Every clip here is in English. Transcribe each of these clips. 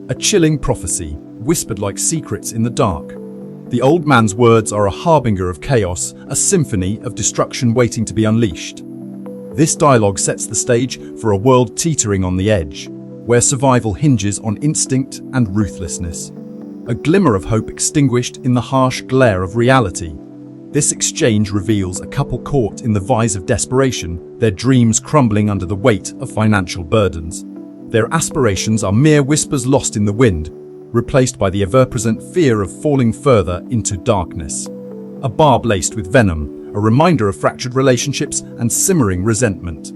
A chilling prophecy, whispered like secrets in the dark. The old man's words are a harbinger of chaos, a symphony of destruction waiting to be unleashed. This dialogue sets the stage for a world teetering on the edge, where survival hinges on instinct and ruthlessness. A glimmer of hope extinguished in the harsh glare of reality. This exchange reveals a couple caught in the vise of desperation, their dreams crumbling under the weight of financial burdens. Their aspirations are mere whispers lost in the wind, replaced by the ever-present fear of falling further into darkness. A barb laced with venom, a reminder of fractured relationships and simmering resentment.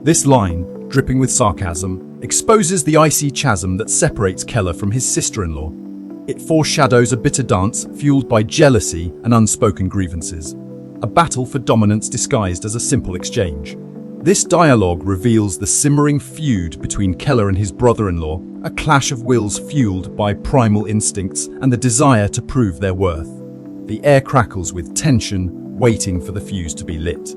This line, dripping with sarcasm, exposes the icy chasm that separates Keller from his sister-in-law. It foreshadows a bitter dance fueled by jealousy and unspoken grievances. A battle for dominance disguised as a simple exchange. This dialogue reveals the simmering feud between Keller and his brother-in-law, a clash of wills fueled by primal instincts and the desire to prove their worth. The air crackles with tension, waiting for the fuse to be lit.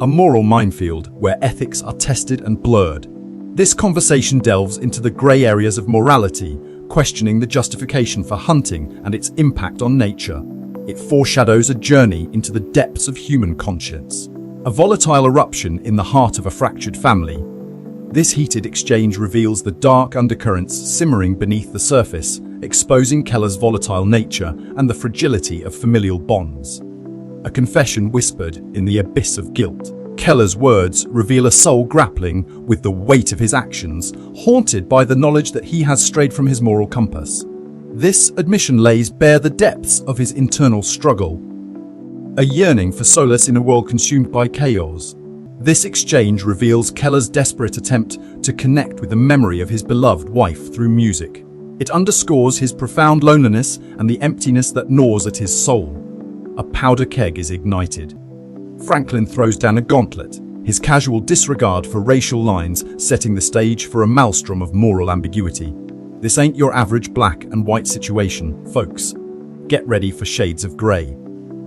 A moral minefield where ethics are tested and blurred. This conversation delves into the grey areas of morality, questioning the justification for hunting and its impact on nature. It foreshadows a journey into the depths of human conscience. A volatile eruption in the heart of a fractured family. This heated exchange reveals the dark undercurrents simmering beneath the surface, exposing Keller's volatile nature and the fragility of familial bonds. A confession whispered in the abyss of guilt. Keller's words reveal a soul grappling with the weight of his actions, haunted by the knowledge that he has strayed from his moral compass. This admission lays bare the depths of his internal struggle. A yearning for solace in a world consumed by chaos. This exchange reveals Keller's desperate attempt to connect with the memory of his beloved wife through music. It underscores his profound loneliness and the emptiness that gnaws at his soul. A powder keg is ignited. Franklin throws down a gauntlet, his casual disregard for racial lines setting the stage for a maelstrom of moral ambiguity. This ain't your average black and white situation, folks. Get ready for shades of grey.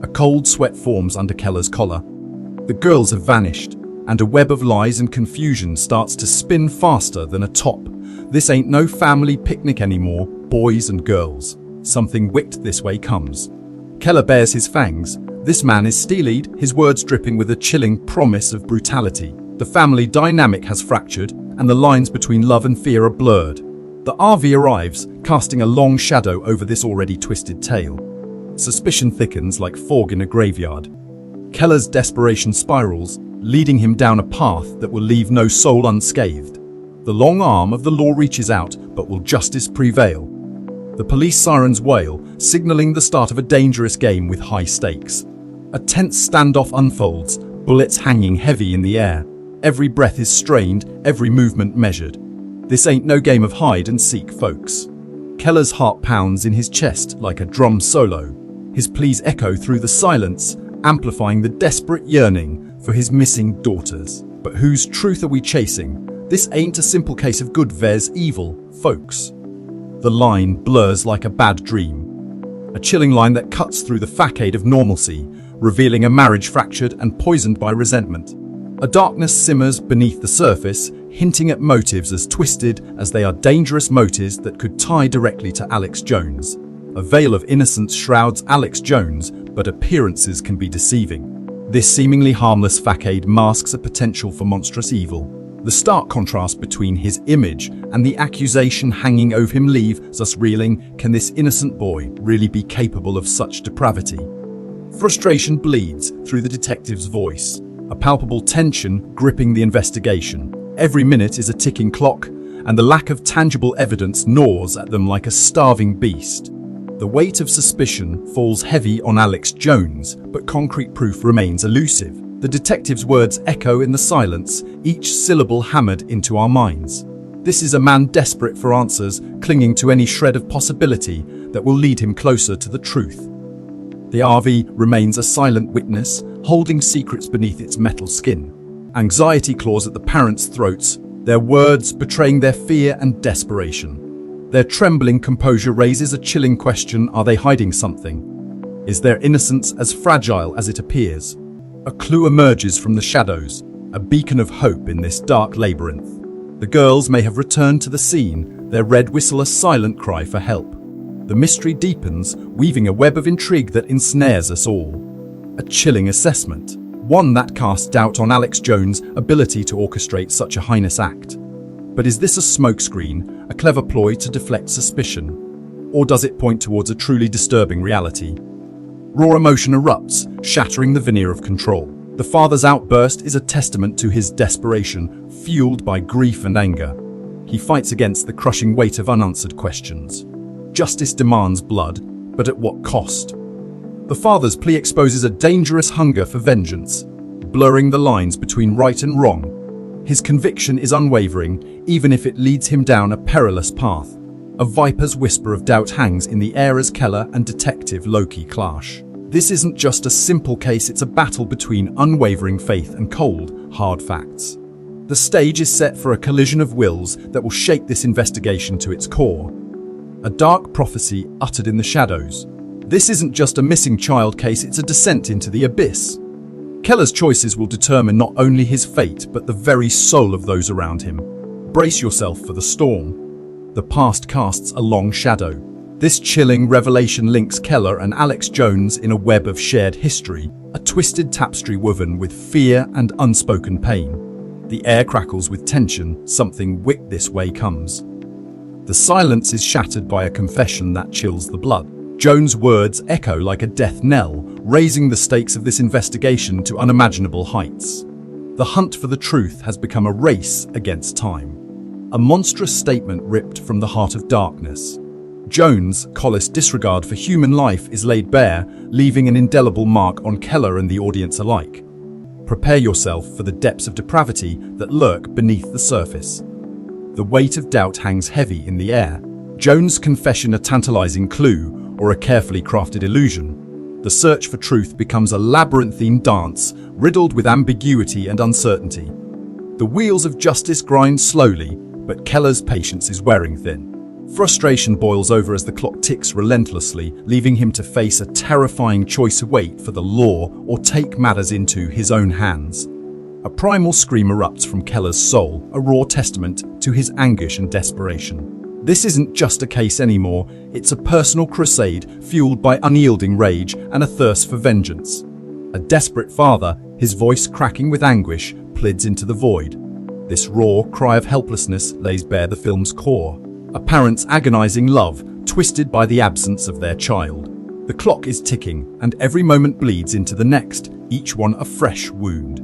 A cold sweat forms under Keller's collar. The girls have vanished, and a web of lies and confusion starts to spin faster than a top. This ain't no family picnic anymore, boys and girls. Something wicked this way comes. Keller bares his fangs. This man is steel-eyed, his words dripping with a chilling promise of brutality. The family dynamic has fractured, and the lines between love and fear are blurred. The RV arrives, casting a long shadow over this already twisted tale. Suspicion thickens like fog in a graveyard. Keller's desperation spirals, leading him down a path that will leave no soul unscathed. The long arm of the law reaches out, but will justice prevail? The police sirens wail, signaling the start of a dangerous game with high stakes. A tense standoff unfolds, bullets hanging heavy in the air. Every breath is strained, every movement measured. This ain't no game of hide and seek, folks. Keller's heart pounds in his chest like a drum solo. His pleas echo through the silence, amplifying the desperate yearning for his missing daughters. But whose truth are we chasing? This ain't a simple case of good vs evil, folks. The line blurs like a bad dream. A chilling line that cuts through the facade of normalcy, revealing a marriage fractured and poisoned by resentment. A darkness simmers beneath the surface, hinting at motives as twisted as they are dangerous motives that could tie directly to Alex Jones. A veil of innocence shrouds Alex Jones, but appearances can be deceiving. This seemingly harmless facade masks a potential for monstrous evil. The stark contrast between his image and the accusation hanging over him leaves us reeling. Can this innocent boy really be capable of such depravity? Frustration bleeds through the detective's voice, a palpable tension gripping the investigation. Every minute is a ticking clock, and the lack of tangible evidence gnaws at them like a starving beast. The weight of suspicion falls heavy on Alex Jones, but concrete proof remains elusive. The detective's words echo in the silence, each syllable hammered into our minds. This is a man desperate for answers, clinging to any shred of possibility that will lead him closer to the truth. The RV remains a silent witness, holding secrets beneath its metal skin. Anxiety claws at the parents' throats, their words betraying their fear and desperation. Their trembling composure raises a chilling question: are they hiding something? Is their innocence as fragile as it appears? A clue emerges from the shadows, a beacon of hope in this dark labyrinth. The girls may have returned to the scene, their red whistle a silent cry for help. The mystery deepens, weaving a web of intrigue that ensnares us all. A chilling assessment, one that casts doubt on Alex Jones' ability to orchestrate such a heinous act. But is this a smokescreen, a clever ploy to deflect suspicion? Or does it point towards a truly disturbing reality? Raw emotion erupts, shattering the veneer of control. The father's outburst is a testament to his desperation, fueled by grief and anger. He fights against the crushing weight of unanswered questions. Justice demands blood, but at what cost? The father's plea exposes a dangerous hunger for vengeance, blurring the lines between right and wrong. His conviction is unwavering, even if it leads him down a perilous path. A viper's whisper of doubt hangs in the air as Keller and Detective Loki clash. This isn't just a simple case, it's a battle between unwavering faith and cold, hard facts. The stage is set for a collision of wills that will shake this investigation to its core. A dark prophecy uttered in the shadows. This isn't just a missing child case, it's a descent into the abyss. Keller's choices will determine not only his fate, but the very soul of those around him. Brace yourself for the storm. The past casts a long shadow. This chilling revelation links Keller and Alex Jones in a web of shared history, a twisted tapestry woven with fear and unspoken pain. The air crackles with tension, something wicked this way comes. The silence is shattered by a confession that chills the blood. Jones' words echo like a death knell, raising the stakes of this investigation to unimaginable heights. The hunt for the truth has become a race against time. A monstrous statement ripped from the heart of darkness. Jones' callous disregard for human life is laid bare, leaving an indelible mark on Keller and the audience alike. Prepare yourself for the depths of depravity that lurk beneath the surface. The weight of doubt hangs heavy in the air. Jones' confession a tantalizing clue or a carefully crafted illusion. The search for truth becomes a labyrinthine dance, riddled with ambiguity and uncertainty. The wheels of justice grind slowly, but Keller's patience is wearing thin. Frustration boils over as the clock ticks relentlessly, leaving him to face a terrifying choice: wait for the law or take matters into his own hands. A primal scream erupts from Keller's soul, a raw testament to his anguish and desperation. This isn't just a case anymore, it's a personal crusade fueled by unyielding rage and a thirst for vengeance. A desperate father, his voice cracking with anguish, pleads into the void. This raw cry of helplessness lays bare the film's core. A parent's agonizing love, twisted by the absence of their child. The clock is ticking, and every moment bleeds into the next, each one a fresh wound.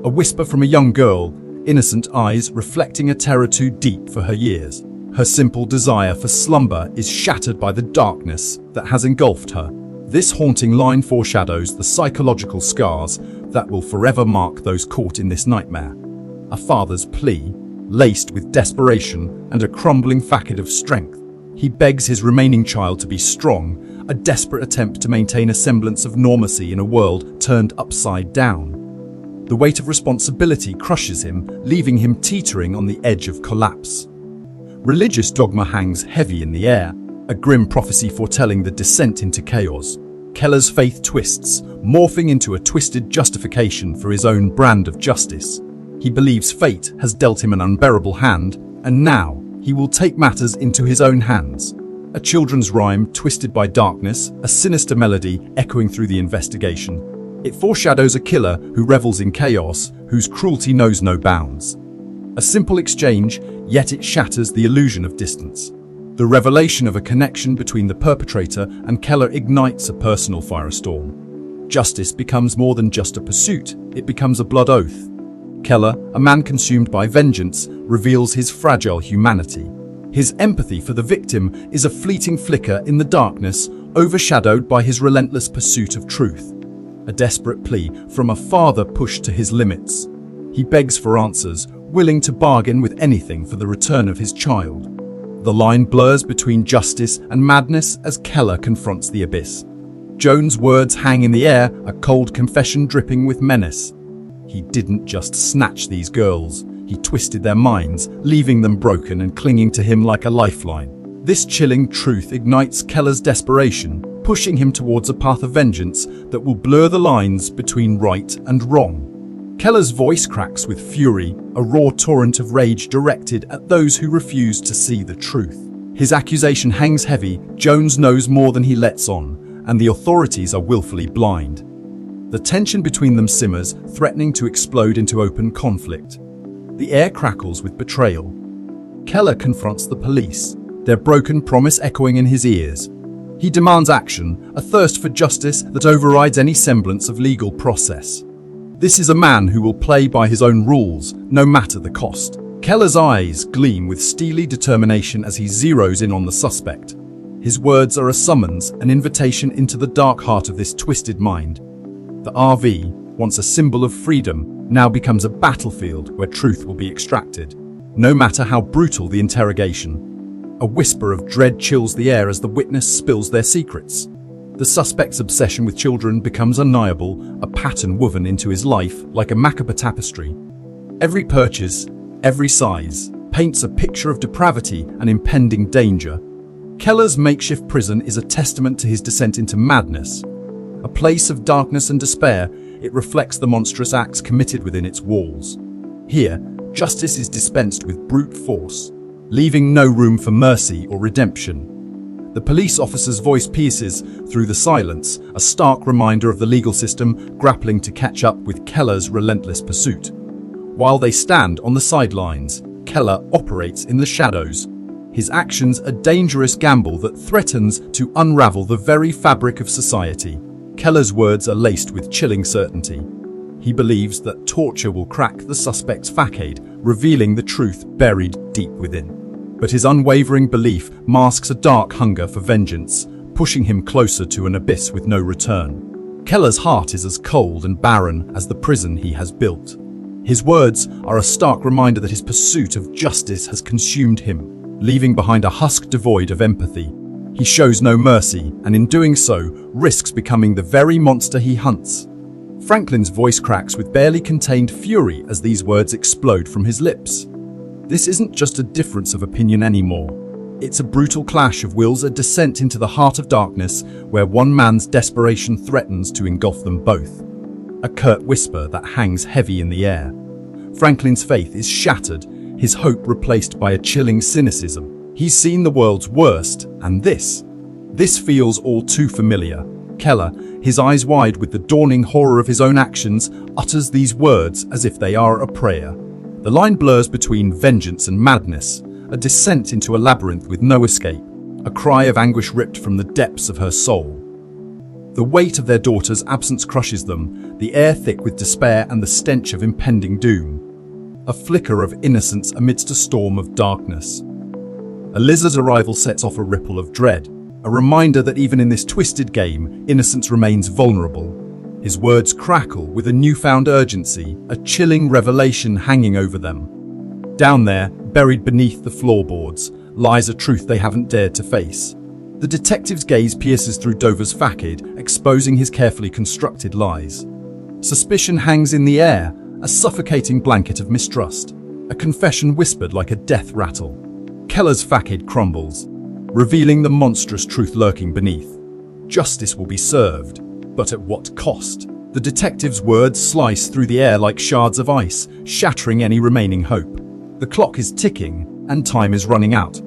A whisper from a young girl, innocent eyes reflecting a terror too deep for her years. Her simple desire for slumber is shattered by the darkness that has engulfed her. This haunting line foreshadows the psychological scars that will forever mark those caught in this nightmare. A father's plea, laced with desperation and a crumbling facade of strength. He begs his remaining child to be strong, a desperate attempt to maintain a semblance of normalcy in a world turned upside down. The weight of responsibility crushes him, leaving him teetering on the edge of collapse. Religious dogma hangs heavy in the air, a grim prophecy foretelling the descent into chaos. Keller's faith twists, morphing into a twisted justification for his own brand of justice. He believes fate has dealt him an unbearable hand, and now he will take matters into his own hands. A children's rhyme twisted by darkness, a sinister melody echoing through the investigation. It foreshadows a killer who revels in chaos, whose cruelty knows no bounds. A simple exchange, yet it shatters the illusion of distance. The revelation of a connection between the perpetrator and Keller ignites a personal firestorm. Justice becomes more than just a pursuit, it becomes a blood oath. Keller, a man consumed by vengeance, reveals his fragile humanity. His empathy for the victim is a fleeting flicker in the darkness, overshadowed by his relentless pursuit of truth. A desperate plea from a father pushed to his limits. He begs for answers, willing to bargain with anything for the return of his child. The line blurs between justice and madness as Keller confronts the abyss. Jones' words hang in the air, a cold confession dripping with menace. He didn't just snatch these girls, he twisted their minds, leaving them broken and clinging to him like a lifeline. This chilling truth ignites Keller's desperation, pushing him towards a path of vengeance that will blur the lines between right and wrong. Keller's voice cracks with fury, a raw torrent of rage directed at those who refuse to see the truth. His accusation hangs heavy. Jones knows more than he lets on, and the authorities are willfully blind. The tension between them simmers, threatening to explode into open conflict. The air crackles with betrayal. Keller confronts the police, their broken promise echoing in his ears. He demands action, a thirst for justice that overrides any semblance of legal process. This is a man who will play by his own rules, no matter the cost. Keller's eyes gleam with steely determination as he zeroes in on the suspect. His words are a summons, an invitation into the dark heart of this twisted mind. The RV, once a symbol of freedom, now becomes a battlefield where truth will be extracted, no matter how brutal the interrogation. A whisper of dread chills the air as the witness spills their secrets. The suspect's obsession with children becomes undeniable, a pattern woven into his life like a macabre tapestry. Every purchase, every size, paints a picture of depravity and impending danger. Keller's makeshift prison is a testament to his descent into madness. A place of darkness and despair, it reflects the monstrous acts committed within its walls. Here, justice is dispensed with brute force, leaving no room for mercy or redemption. The police officer's voice pierces through the silence, a stark reminder of the legal system grappling to catch up with Keller's relentless pursuit. While they stand on the sidelines, Keller operates in the shadows. His actions a dangerous gamble that threatens to unravel the very fabric of society. Keller's words are laced with chilling certainty. He believes that torture will crack the suspect's facade, revealing the truth buried deep within. But his unwavering belief masks a dark hunger for vengeance, pushing him closer to an abyss with no return. Keller's heart is as cold and barren as the prison he has built. His words are a stark reminder that his pursuit of justice has consumed him, leaving behind a husk devoid of empathy. He shows no mercy, and in doing so, risks becoming the very monster he hunts. Franklin's voice cracks with barely contained fury as these words explode from his lips. This isn't just a difference of opinion anymore. It's a brutal clash of wills, a descent into the heart of darkness, where one man's desperation threatens to engulf them both. A curt whisper that hangs heavy in the air. Franklin's faith is shattered, his hope replaced by a chilling cynicism. He's seen the world's worst, and this feels all too familiar. Keller, his eyes wide with the dawning horror of his own actions, utters these words as if they are a prayer. The line blurs between vengeance and madness, a descent into a labyrinth with no escape, a cry of anguish ripped from the depths of her soul. The weight of their daughter's absence crushes them, the air thick with despair and the stench of impending doom. A flicker of innocence amidst a storm of darkness. Elizabeth's arrival sets off a ripple of dread, a reminder that even in this twisted game, innocence remains vulnerable. His words crackle with a newfound urgency, a chilling revelation hanging over them. Down there, buried beneath the floorboards, lies a truth they haven't dared to face. The detective's gaze pierces through Dover's facade, exposing his carefully constructed lies. Suspicion hangs in the air, a suffocating blanket of mistrust, a confession whispered like a death rattle. Keller's facade crumbles, revealing the monstrous truth lurking beneath. Justice will be served, but at what cost? The detective's words slice through the air like shards of ice, shattering any remaining hope. The clock is ticking, and time is running out.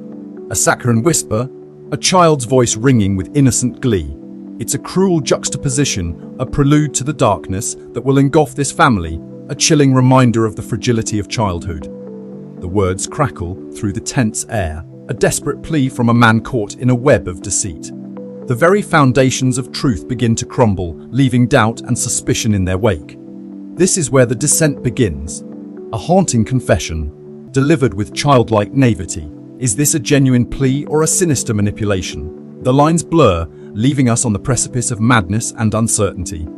A saccharine whisper, a child's voice ringing with innocent glee. It's a cruel juxtaposition, a prelude to the darkness that will engulf this family, a chilling reminder of the fragility of childhood. The words crackle through the tense air, a desperate plea from a man caught in a web of deceit. The very foundations of truth begin to crumble, leaving doubt and suspicion in their wake. This is where the descent begins. A haunting confession, delivered with childlike naivety. Is this a genuine plea or a sinister manipulation? The lines blur, leaving us on the precipice of madness and uncertainty.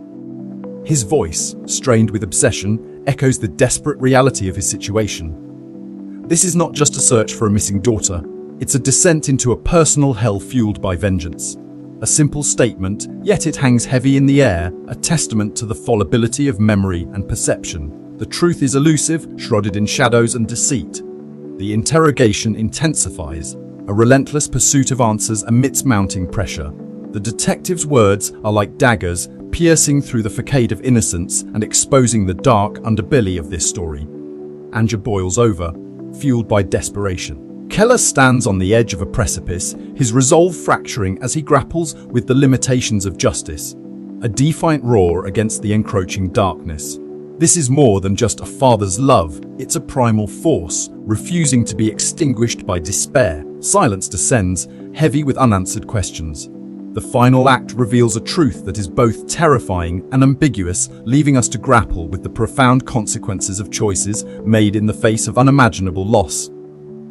His voice, strained with obsession, echoes the desperate reality of his situation. This is not just a search for a missing daughter, it's a descent into a personal hell fueled by vengeance. A simple statement, yet it hangs heavy in the air, a testament to the fallibility of memory and perception. The truth is elusive, shrouded in shadows and deceit. The interrogation intensifies, a relentless pursuit of answers amidst mounting pressure. The detective's words are like daggers, piercing through the facade of innocence and exposing the dark underbelly of this story. Anja boils over, fueled by desperation. Keller stands on the edge of a precipice, his resolve fracturing as he grapples with the limitations of justice, a defiant roar against the encroaching darkness. This is more than just a father's love, it's a primal force, refusing to be extinguished by despair. Silence descends, heavy with unanswered questions. The final act reveals a truth that is both terrifying and ambiguous, leaving us to grapple with the profound consequences of choices made in the face of unimaginable loss.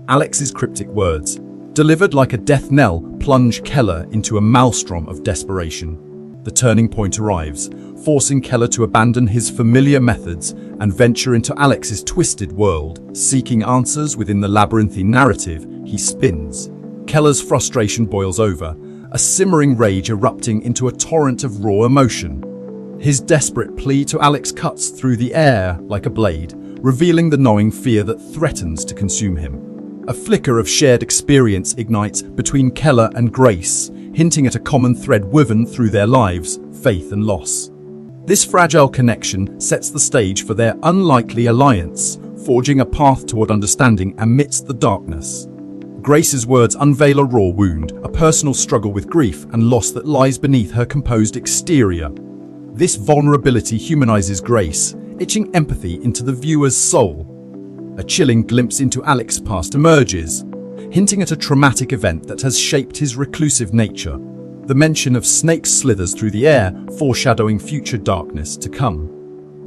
Alex's cryptic words, delivered like a death knell, plunge Keller into a maelstrom of desperation. The turning point arrives, forcing Keller to abandon his familiar methods and venture into Alex's twisted world, seeking answers within the labyrinthine narrative he spins. Keller's frustration boils over, a simmering rage erupting into a torrent of raw emotion. His desperate plea to Alex cuts through the air like a blade, revealing the gnawing fear that threatens to consume him. A flicker of shared experience ignites between Keller and Grace, hinting at a common thread woven through their lives, faith and loss. This fragile connection sets the stage for their unlikely alliance, forging a path toward understanding amidst the darkness. Grace's words unveil a raw wound, a personal struggle with grief and loss that lies beneath her composed exterior. This vulnerability humanizes Grace, etching empathy into the viewer's soul. A chilling glimpse into Alex's past emerges, hinting at a traumatic event that has shaped his reclusive nature. The mention of snakes slithers through the air, foreshadowing future darkness to come.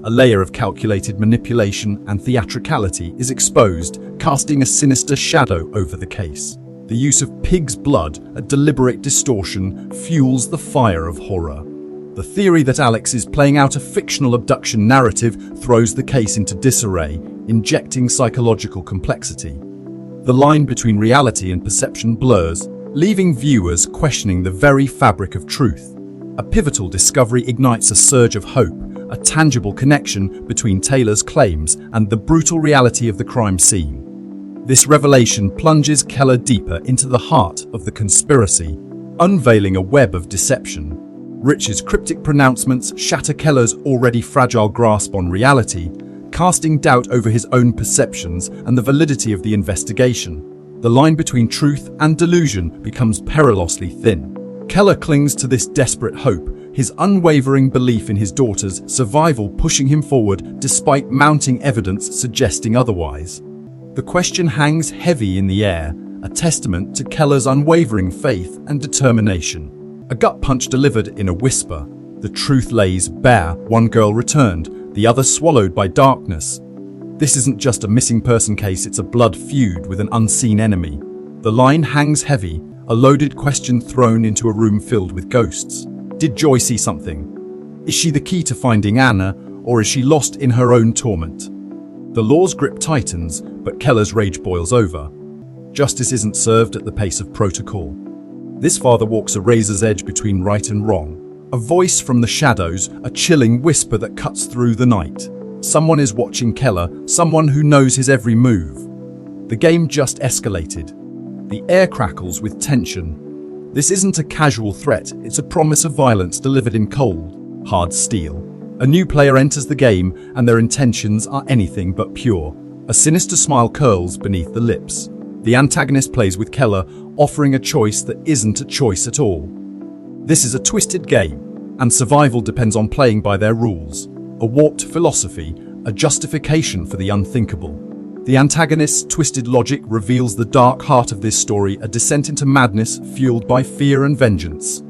A layer of calculated manipulation and theatricality is exposed, casting a sinister shadow over the case. The use of pig's blood, a deliberate distortion, fuels the fire of horror. The theory that Alex is playing out a fictional abduction narrative throws the case into disarray, injecting psychological complexity. The line between reality and perception blurs, leaving viewers questioning the very fabric of truth. A pivotal discovery ignites a surge of hope, a tangible connection between Taylor's claims and the brutal reality of the crime scene. This revelation plunges Keller deeper into the heart of the conspiracy, unveiling a web of deception. Rich's cryptic pronouncements shatter Keller's already fragile grasp on reality, casting doubt over his own perceptions and the validity of the investigation. The line between truth and delusion becomes perilously thin. Keller clings to this desperate hope, his unwavering belief in his daughter's survival pushing him forward despite mounting evidence suggesting otherwise. The question hangs heavy in the air, a testament to Keller's unwavering faith and determination. A gut punch delivered in a whisper. The truth lays bare, one girl returned, the other swallowed by darkness. This isn't just a missing person case, it's a blood feud with an unseen enemy. The line hangs heavy, a loaded question thrown into a room filled with ghosts. Did Joy see something? Is she the key to finding Anna, or is she lost in her own torment? The law's grip tightens, but Keller's rage boils over. Justice isn't served at the pace of protocol. This father walks a razor's edge between right and wrong. A voice from the shadows, a chilling whisper that cuts through the night. Someone is watching Keller, someone who knows his every move. The game just escalated. The air crackles with tension. This isn't a casual threat, it's a promise of violence delivered in cold, hard steel. A new player enters the game, and their intentions are anything but pure. A sinister smile curls beneath the lips. The antagonist plays with Keller, offering a choice that isn't a choice at all. This is a twisted game, and survival depends on playing by their rules. A warped philosophy, a justification for the unthinkable. The antagonist's twisted logic reveals the dark heart of this story, a descent into madness fueled by fear and vengeance.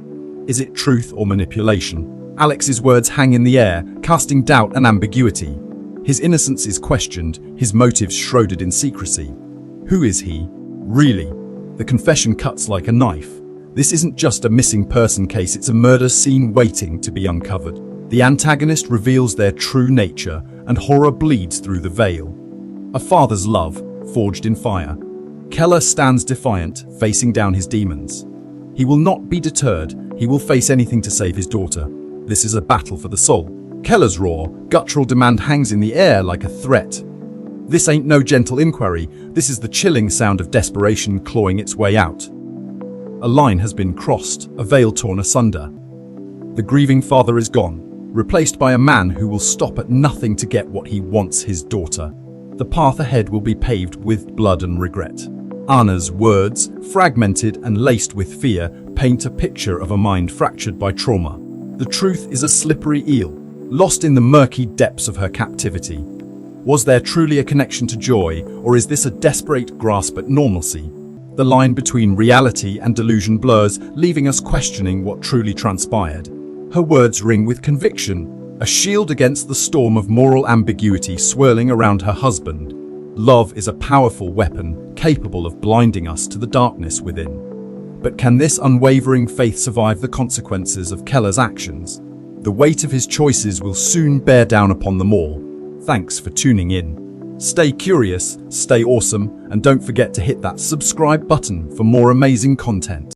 Is it truth or manipulation? Alex's words hang in the air, casting doubt and ambiguity. His innocence is questioned, his motives shrouded in secrecy. Who is he, really? The confession cuts like a knife. This isn't just a missing person case, it's a murder scene waiting to be uncovered. The antagonist reveals their true nature, and horror bleeds through the veil. A father's love, forged in fire. Keller stands defiant, facing down his demons. He will not be deterred, he will face anything to save his daughter. This is a battle for the soul. Keller's raw, guttural demand hangs in the air like a threat. This ain't no gentle inquiry, this is the chilling sound of desperation clawing its way out. A line has been crossed, a veil torn asunder. The grieving father is gone, replaced by a man who will stop at nothing to get what he wants, his daughter. The path ahead will be paved with blood and regret. Anna's words, fragmented and laced with fear, paint a picture of a mind fractured by trauma. The truth is a slippery eel, lost in the murky depths of her captivity. Was there truly a connection to joy, or is this a desperate grasp at normalcy? The line between reality and delusion blurs, leaving us questioning what truly transpired. Her words ring with conviction, a shield against the storm of moral ambiguity swirling around her husband. Love is a powerful weapon, capable of blinding us to the darkness within. But can this unwavering faith survive the consequences of Keller's actions? The weight of his choices will soon bear down upon them all. Thanks for tuning in. Stay curious, stay awesome, and don't forget to hit that subscribe button for more amazing content.